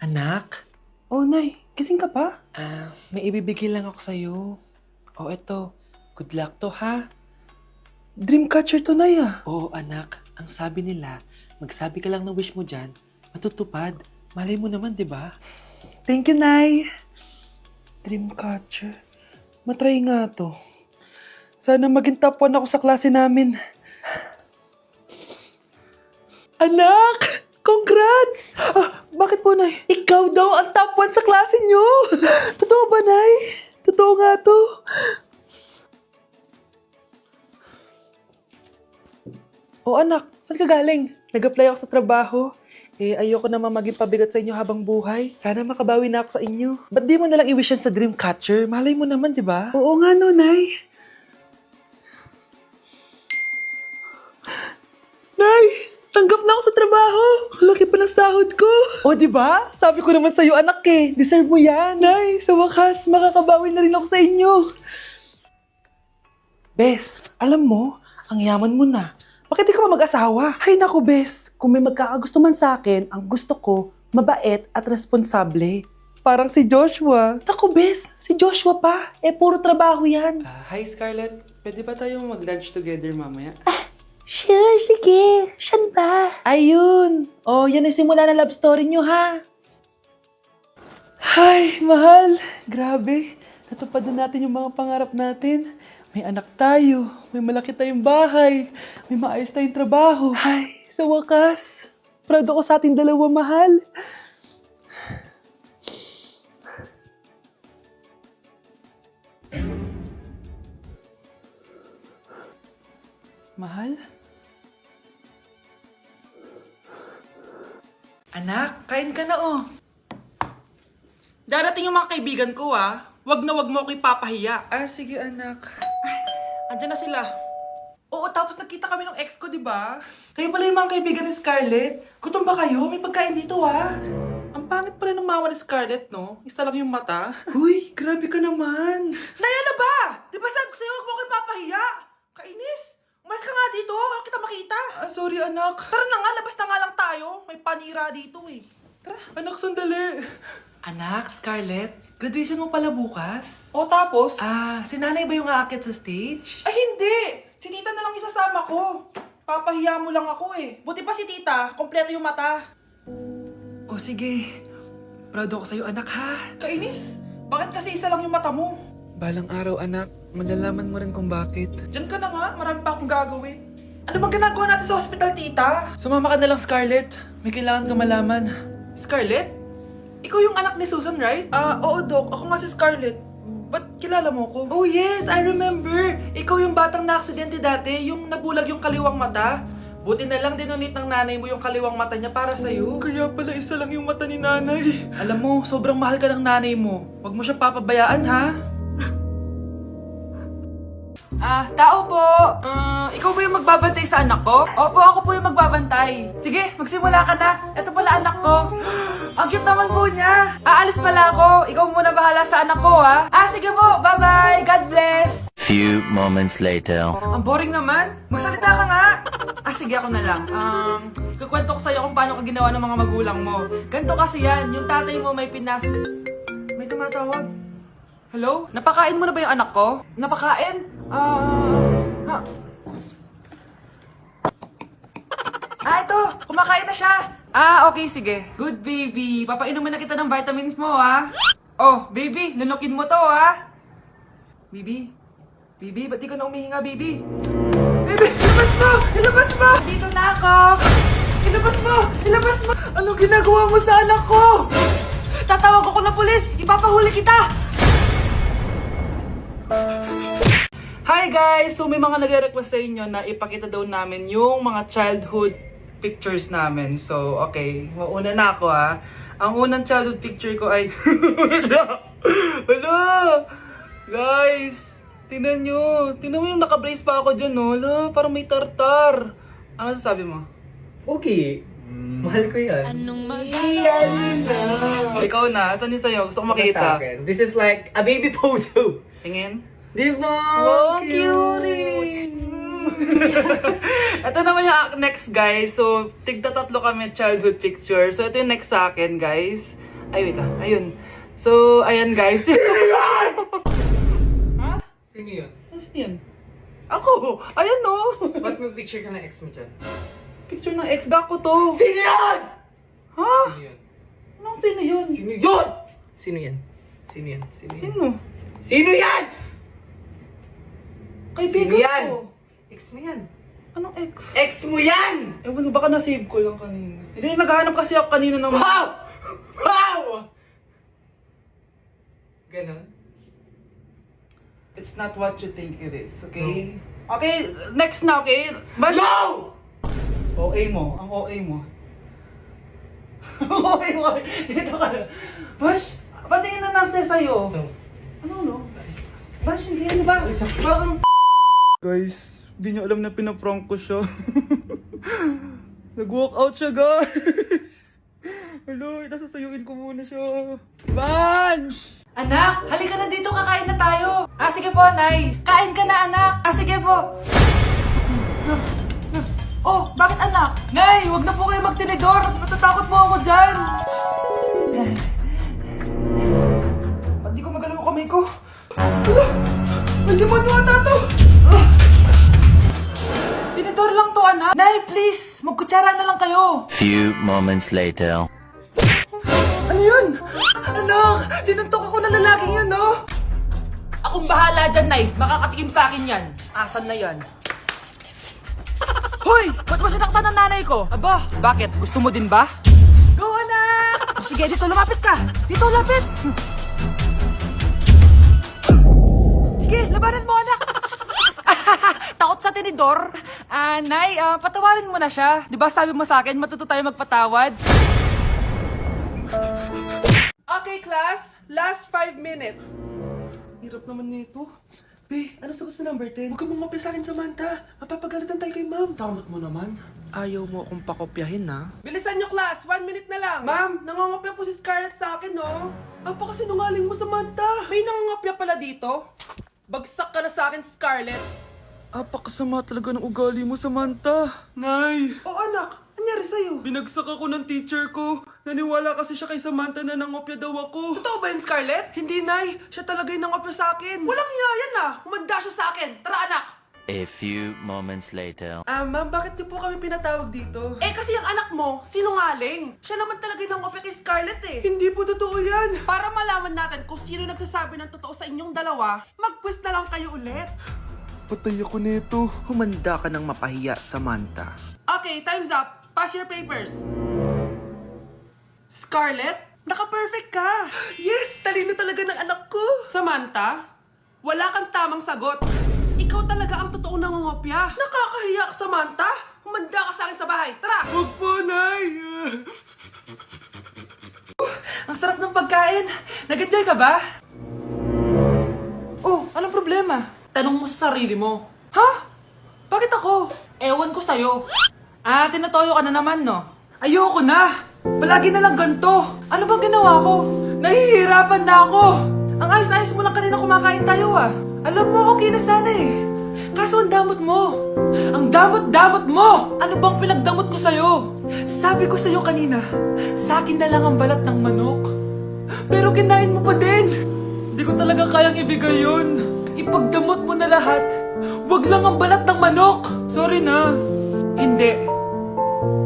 Anak? Oh, Nay. Gising ka pa? May ibibigay lang ako sa'yo. Oh, eto. Good luck to, ha? Dreamcatcher to, Nay, ah. Oo, anak. Ang sabi nila, magsabi ka lang ng wish mo dyan, matutupad. Malay mo naman, di ba? Thank you, Nay. Dreamcatcher. Matry nga to. Sana maging top 1 ako sa klase namin. Anak! Congrats! Bakit po, Nay? Ikaw daw ang top 1 sa klase nyo! Totoo ba, Nay? Totoo nga to. Oh, anak, saan ka galing? Nag-apply ako sa trabaho. Ayoko naman maging pabigat sa inyo habang buhay. Sana makabawi na ako sa inyo. Ba't di mo nalang i-wish yan sa Dreamcatcher? Malay mo naman, di ba? Oo nga, no, Nay. Nay! Tanggap na ako sa trabaho! Laki pa ng sahod ko! O, di ba? Sabi ko naman sa'yo, anak eh. Deserve mo yan. Nay, sa wakas, makakabawi na rin ako sa inyo. Bes, alam mo, ang yaman mo na. Bakit di ka pa mag-asawa? Ay naku, Bes. Kung may magkakagusto man sa akin, ang gusto ko, mabait at responsable. Parang si Joshua. Naku, Bes. Si Joshua pa. Puro trabaho yan. Hi, Scarlett. Pwede ba tayong mag-lunch together mamaya? Sure, sige. Siyan ba? Ayun. Oh, yan ang simula na love story nyo, ha? Ay, mahal. Grabe. Natupad na natin yung mga pangarap natin. May anak tayo, may malaki tayong bahay, may maayos tayong trabaho. Ay, sa wakas, proud ako sa ating dalawa, mahal. Mahal? Anak, kain ka na oh. Darating yung mga kaibigan ko ah. Wag na wag mo ako ipapahiya. Sige anak. Andiyan na sila. Oo, tapos nakita kami ng ex ko, di ba? Kayo pala yung mga kaibigan ni Scarlett. Gutom ba kayo? May pagkain dito, ha? Ang pangit pala ng mama ni Scarlett, no? Isa lang yung mata. Uy, grabe ka naman. Naya na ba? Di ba sabi ko sa'yo, huwag mo ko ipapahiya? Kainis. Umalis ka nga dito. Huwag kita makita. Sorry, anak. Tara na nga, labas na nga lang tayo. May panira dito, eh. Tara. Anak, sandali. Anak, Scarlett, graduation mo pala bukas? O tapos? Si nanay ba yung aakit sa stage? Ay hindi! Si tita na lang isasama ko. Papahiya mo lang ako eh. Buti pa si tita, kompleto yung mata. O sige, proud ako sa'yo anak ha. Kainis, bakit kasi isa lang yung mata mo? Balang araw anak, malalaman mo rin kung bakit. Diyan ka na nga, marami pa akong gagawin. Ano bang ginagawa natin sa hospital tita? Sumama ka na lang Scarlett, may kailangan ka malaman. Scarlett? Ikaw yung anak ni Susan, right? Oo, Doc. Ako nga si Scarlett. Ba't kilala mo ko? Oh, yes! I remember! Ikaw yung batang na-aksidente dati, yung nabulag yung kaliwang mata. Buti na lang dinonate ng nanay mo yung kaliwang mata niya para sa'yo. Kaya pala isa lang yung mata ni nanay. Alam mo, sobrang mahal ka ng nanay mo. Huwag mo siyang papabayaan, ha? Tao po! Ikaw ba yung magbabantay sa anak ko? Opo, ako po yung magbabantay. Sige, magsimula ka na. Ito pala anak ko. Ang cute naman po niya. Aalis pala ako. Ikaw muna bahala sa anak ko, ha? Sige po. Bye-bye. God bless. Few moments later. Ang boring naman. Magsalita ka nga. Sige, ako na lang. Kukwento ko sa'yo kung paano ka ginawa ng mga magulang mo. Ganto kasi yan. Yung tatay mo may May tumatawag. Hello? Napakain mo na ba yung anak ko? Napakain? Ito! Kumakain na siya! Okay, sige. Good, baby. Papainumin na kita ng vitamins mo, ha? Oh, baby, lunukin mo to, ha? Baby? Baby, ba't di ka na umihinga, baby? Baby, ilabas mo! Ilabas mo! Dito na ako! Ilabas mo! Ilabas mo! Anong ginagawa mo sa anak ko? Tatawag ako ng pulis! Ipapahuli kita! Hi guys! So may mga nagre-request sa inyo na ipakita daw namin yung mga childhood pictures namin. So, okay. Mauna na ako ha. Ang unang childhood picture ko ay... Hala! Guys! Tingnan nyo. Tingnan mo yung naka-brace pa ako dyan, no? Hala, parang may tartar. Ano sasabi mo? Okay. Mahal ko yan. Ikaw na. Saan yung sa'yo? Gusto ko makita. This is like a baby photo. Tingin. Di ba? Wow, cute! Ito naman yung next guys. So, tigta-tatlo kami childhood picture. So, ito yung next sa akin guys. Ay, wait lang. Ayun. So, ayan guys. Ha? Sino yun? Sino yan? Ako! Ayan no! Ba't may picture ka ng ex mo dyan? Picture ng ex ko to. Sino yan? Ha? Sino yun? Anong sino yun? Sino yun? Sino yan? Sino yan? Sino yan? Sino? Sino yan? Kaibigan Sino yan? ko. Ex mo yan. Anong ex? Ex mo yan! Ewan ko, baka nasave ko lang kanina. Hindi, naghahanap kasi ako kanina ng... Wow! Wow! Ganon? It's not what you think it is, okay? Okay, next na, okay? Bash! No! OA mo, ang OA mo. OA mo, dito ka. Bash, patingin na nasa sa'yo. No. Ano, no? Bash, hindi ano ba? Parang... Guys, hindi niyo alam na pinaprank ko siya. Nag-walk out siya, guys. Hello, nasasayuin ko muna siya. Bansh! Anak, halika na dito, kakain na tayo. Ah, sige po, Nay. Kain ka na, anak. Ah, sige po. Oh, bakit anak? Nay, wag na po kayo magtinidor. Natatakot po ako dyan. Hindi ko magalaw kamay ko. Hala, may demonyo ata to. Tinidor lang to, anak. Nay, please, magkutsara na lang kayo. Few moments later. Ano yun? Anak, sinuntok ako ng lalaking yun, no? Akong bahala dyan, Nay. Makakatikim sa akin yan. Asan na yan? Hoy! Ba't mo sinaktan ng nanay ko? Aba, bakit? Gusto mo din ba? Go, anak! O, sige, dito lumapit ka. Dito, lapit. Sige, labanan mo, anak. Takot sa tinidor? Nay, patawarin mo na siya. Di ba sabi mo sa akin, matuto tayo magpatawad? Okay, class. Last 5 minutes. Hirap naman nito. Be, ano sagot sa number 10? Huwag ka mong mapya sa akin, Samantha. Mapapagalitan tayo kay ma'am. Tamot mo naman. Ayaw mo akong pakopyahin, ha? Bilisan nyo, class. 1 minute na lang. Ma'am, nangangopya po si Scarlett sa akin, no? Apakasinungaling mo, Samantha. May nangangopya pala dito. Bagsak ka na sa akin, Scarlett. Apakasama talaga ng ugali mo, Samantha. Nay, O anak, anyari sa'yo? binagsak ako ng teacher ko. Naniwala kasi siya kay Samantha na nangopya daw ako. Totoo ba yun, Scarlett? Hindi, Nay. Siya talaga yung nangopya sa akin. Walang iya yan, ah. Humanda siya sa akin. Tara, anak. A few moments later. Ma'am, bakit niyo po kami pinatawag dito? Eh, kasi yung anak mo, sinungaling. Siya naman talaga yung nangopya kay Scarlett, eh. Hindi po totoo yan. Para malaman natin kung sino nagsasabi ng totoo sa inyong dalawa, mag-quiz na lang kayo ulit. Patay ako nito. Humanda ka ng mapahiya, Samantha. Okay, time's up. Pass your papers. Scarlett, naka-perfect ka. Yes, talino talaga ng anak ko. Samantha, wala kang tamang sagot. Ikaw talaga ang totoong nangongopya. Nakakahiya ka, Samantha. Humanda ka sa akin sa bahay. Tara! Huwag po, Nay. Ang sarap ng pagkain. Nag-enjoy ka ba? Oh, anong problema? Tanong mo sa sarili mo. Ha? Bakit ako? Ewan ko sa'yo. Tinatoyo ka na naman, no? Ayoko na! Palagi na lang ganito. Ano bang ginawa ko? Nahihirapan na ako. Ang ayos-ayos mo lang kanina kumakain tayo, ah. Alam mo, okay na sana eh. Kaso ang damot mo. Ang damot-damot mo! Ano bang pinagdamot ko sa'yo? Sabi ko sa'yo kanina, sa akin na lang ang balat ng manok. Pero kinain mo pa din. Hindi ko talaga kayang ibigay yun. Ipagdamot mo na lahat. Wag lang ang balat ng manok. Sorry na. Hindi.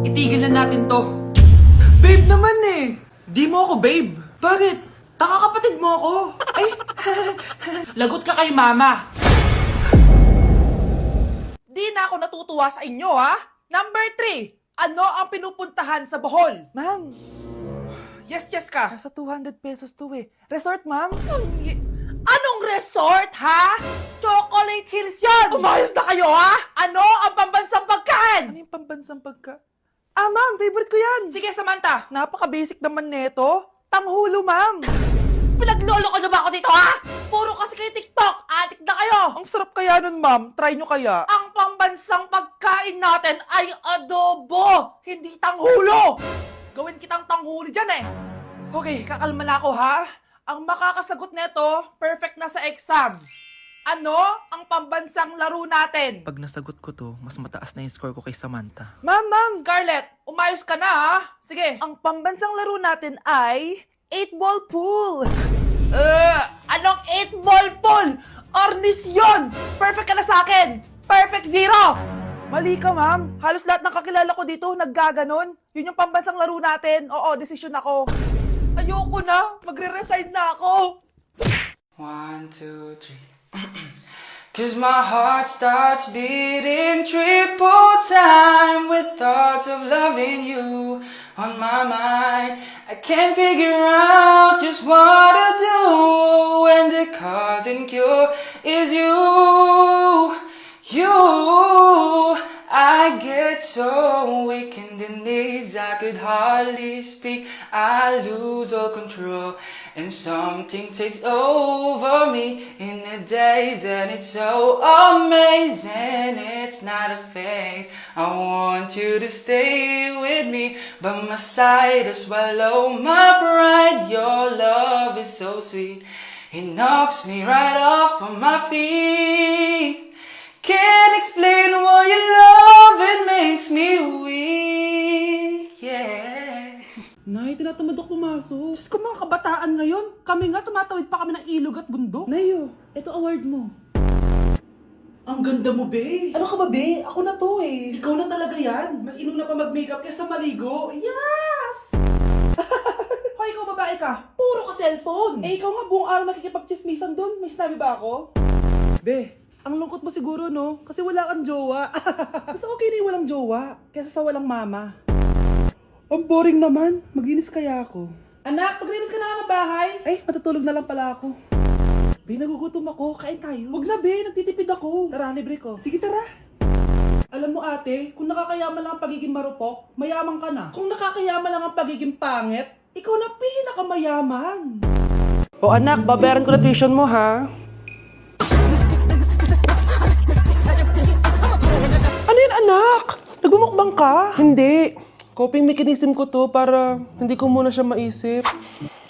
Itigil na natin to. Babe naman eh. Di mo ako babe. Bakit? Tanga kapatid mo ako. Ay, lagot ka kay mama. Di na ako natutuwa sa inyo, ha? Number 3, ano ang pinupuntahan sa Bohol? Ma'am. Yes ka. Nasa 200 pesos to eh. Resort, ma'am? Anong resort, ha? Chocolate Hills yun! Umayos na kayo, ha? Ano ang pambansang pagkain? Ano yung pambansang pagka... Ma'am, favorite ko yan. Sige, Samantha. Napaka-basic naman neto. Tanghulo, ma'am. Pinaglolo ko na ba ako dito, ha? Puro kasi kayo TikTok. Adik na kayo. Ang sarap kaya nun, ma'am. Try nyo kaya. Ang pambansang pagkain natin ay adobo, hindi tanghulo. Gawin kitang tanghuli dyan, eh. Okay, kakalma na ako, ha? Ang makakasagot neto, perfect na sa exam. Ano ang pambansang laro natin? Pag nasagot ko to, mas mataas na yung score ko kay Samantha. Ma'am! Scarlett, umayos ka na, ha? Sige. Ang pambansang laro natin ay 8-ball pool! Anong 8-ball pool? Ornis yun! Perfect ka na sa akin! Perfect zero! Mali ka, ma'am. Halos lahat ng kakilala ko dito naggaganon. Yun yung pambansang laro natin. Oo, desisyon ako. Ayoko na. Magre-resign na ako. 1, 2, 3. 'Cause my heart starts beating triple time with thoughts of loving you on my mind. I can't figure out just what to do when the cause and cure is you. I get so weak in the knees, I could hardly speak. I lose all control, and something takes over me in the days, and it's so amazing. It's not a phase. I want you to stay with me, by my side to swallow my pride. Your love is so sweet, it knocks me right off of my feet. Can't explain why your love, it makes me weak, yeah. Nay, tinatamad ako pumasok. Diyos ko, mga kabataan ngayon. Kami nga, tumatawid pa kami ng ilog at bundok. Nayo, ito award mo. Ang ganda mo, be. Ano ka ba, be? Ako na to, eh. Ikaw na talaga yan. Mas inuna pa mag-makeup kaysa maligo. Yes! Hoy, ikaw babae ka. Puro ka cellphone. Eh, ikaw nga buong araw nakikipagchismisan dun. May sinabi ba ako? Be, ang lungkot mo siguro, no? Kasi wala kang jowa. Mas okay na yung walang jowa kaysa sa walang mama. Ang boring naman. Maginis kaya ako. Anak, paglinis ka na nga ng bahay. Ay, matutulog na lang pala ako. Be, nagugutom ako. Kain tayo. Huwag na, be. Nagtitipid ako. Tara, libre ko. Sige, tara. Alam mo, ate, kung nakakayaman lang ang pagiging marupok, mayaman ka na. Kung nakakayaman lang ang pagiging pangit, ikaw na pinakamayaman. O anak, babayaran ko na tuition mo, ha? Ano yun, anak? Nagmumukbang ka? Hindi. Coping mechanism ko to para hindi ko muna siya maisip.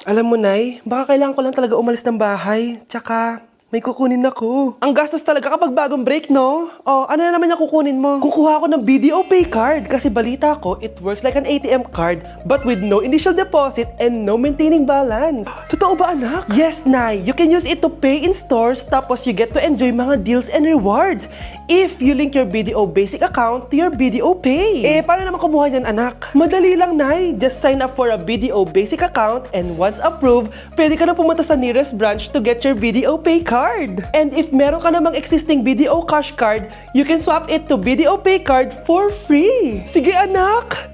Alam mo, Nay, baka kailangan ko lang talaga umalis ng bahay. Tsaka, may kukunin ako. Ang gastos talaga kapag bagong break, no? Oh, ano na naman yung kukunin mo? Kukuha ako ng BDO Pay card kasi balita ko, it works like an ATM card but with no initial deposit and no maintaining balance. Totoo ba, anak? Yes, Nay. You can use it to pay in stores tapos you get to enjoy mga deals and rewards if you link your BDO Basic account to your BDO Pay. Eh, paano naman kumuha yan, anak? Madali lang, Nay. Just sign up for a BDO Basic account and once approved, pwede ka na pumunta sa nearest branch to get your BDO Pay card. And if meron ka namang existing BDO Cash card, you can swap it to BDO Pay card for free. Sige, anak!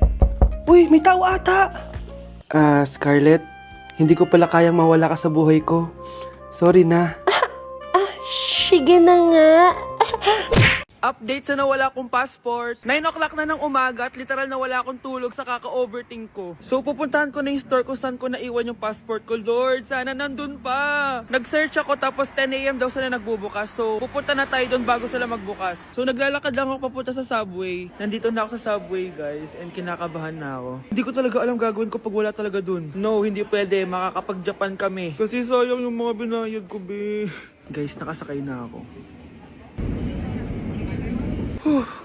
Uy, may tao ata! Scarlett, hindi ko pala kayang mawala ka sa buhay ko. Sorry na. Sige na nga. Update sa nawala kong passport. 9 o'clock na ng umaga at literal na wala akong tulog sa kaka-overthink ko. So pupuntahan ko na yung store kung saan ko naiwan yung passport ko. Lord, sana nandun pa. Nag-search ako tapos 10 a.m. daw sila nagbubukas. So pupunta na tayo doon bago sila magbukas. So naglalakad lang ako papunta sa subway. Nandito na ako sa subway, guys, and kinakabahan na ako. Hindi ko talaga alam gagawin ko pag wala talaga dun. No, hindi pwede. Makakapag-Japan kami. Kasi sayang yung mga binayad ko, be. Guys, nakasakay na ako.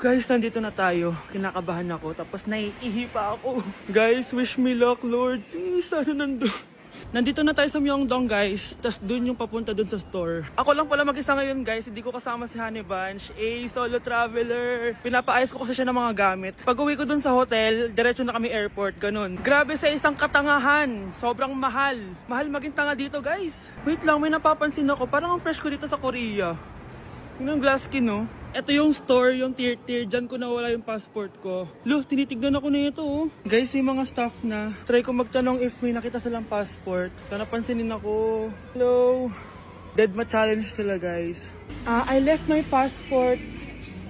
Guys, nandito na tayo. Kinakabahan ako. Tapos naiihi pa ako. Guys, wish me luck, Lord. Please, sana nandun. Nandito na tayo sa Myeongdong, guys. Tapos dun yung papunta dun sa store. Ako lang pala mag-isa ngayon, guys. Hindi ko kasama si Honey Bunch. Solo traveler. Pinapaayos ko kasi siya ng mga gamit. Pag uwi ko dun sa hotel, diretso na kami airport. Ganun. Grabe sa isang katangahan. Sobrang mahal. Mahal maging tanga dito, guys. Wait lang, may napapansin ako. Parang ang fresh ko dito sa Korea. Yung glass skin, no? Ito yung store, yung tier. Diyan ko nawala yung passport ko. Lo, tinitignan ako na ito, oh. Guys, may mga staff na. Try ko magtanong if may nakita silang passport. Sana pansinin ako. Hello? Deadma challenge sila, guys. I left my passport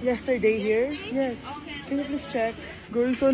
yesterday here. Yes. Can you please check? Guys, sana